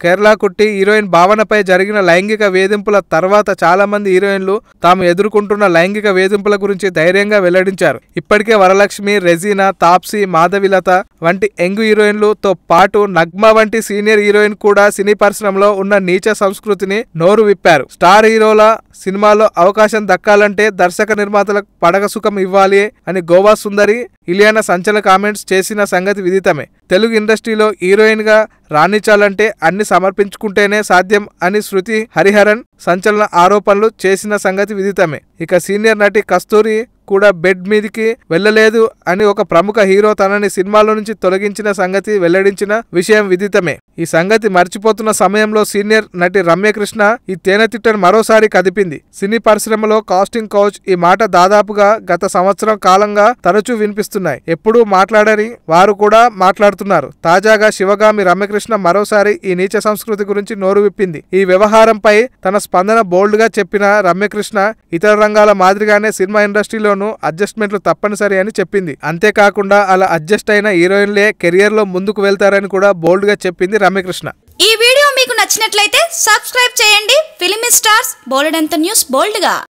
కేరళ కుట్టి హీరోయిన్ భావనపై జరిగిన లైంగిక వేధింపుల తర్వాత చాలా మంది హీరోయిన్లు తాము ఎదుర్కొంటున్న లైంగిక వేధింపుల గురించి ధైర్యంగా వెల్లడించారు. ఇప్పటికే వరలక్ష్మి, రెజీనా, తాప్సీ, మాధవిలత వంటి యంగ్ హీరోయిన్లతో పాటు నగ్మా వంటి సీనియర్ హీరోయిన్ కూడా సినీ పరిశ్రమలో ఉన్న నీచ సంస్కృతిని నోరు విప్పారు. స్టార్ హీరోల సినిమాలో అవకాశం దక్కాలంటే దర్శక నిర్మాతలకు పడగ సుఖం ఇవ్వాలి అని గోవా సుందరి ఇలియానా సంచలన కామెంట్స్ చేసిన సంగతి విదితమే. తెలుగు ఇండస్ట్రీలో హీరోయిన్ గా రాణించాలంటే అన్ని సమర్పించుకుంటేనే సాధ్యం అని శృతి హరిహరన్ సంచలన ఆరోపణలు చేసిన సంగతి విదితమే. ఇక సీనియర్ నటి కస్తూరి కూడా బెడ్ మీదికి వెళ్లలేదు అని ఒక ప్రముఖ హీరో తనని సినిమాలో నుంచి తొలగించిన సంగతి వెల్లడించిన విషయం విదితమే. ఈ సంగతి మర్చిపోతున్న సమయంలో సీనియర్ నటి రమ్యకృష్ణ ఈ తేనెతిట్టను మరోసారి కదిపింది. సినీ పరిశ్రమలో కాస్టింగ్ కౌచ్ ఈ మాట దాదాపుగా గత సంవత్సరం కాలంగా తరచూ వినిపిస్తున్నాయి. ఎప్పుడూ మాట్లాడని వారు కూడా మాట్లాడుతున్నారు. తాజాగా శివగామి రమ్యకృష్ణ మరోసారి ఈ నీచ సంస్కృతి గురించి నోరు విప్పింది. ఈ వ్యవహారంపై తన స్పందన బోల్డ్ గా చెప్పిన రమ్యకృష్ణ ఇతర రంగాల మాదిరిగానే సినిమా ఇండస్ట్రీలో అడ్జస్ట్మెంట్లు తప్పనిసరి అని చెప్పింది. అంతేకాకుండా అలా అడ్జస్ట్ అయిన హీరోయిన్లే కెరియర్ లో ముందుకు వెళ్తారని కూడా బోల్డ్ గా చెప్పింది రమ్యకృష్ణ. ఈ వీడియో మీకు నచ్చినట్లయితే సబ్స్క్రైబ్ చేయండి. ఫిలిమి స్టార్స్ బోల్డ్ అంత న్యూస్ బోల్డ్ గా.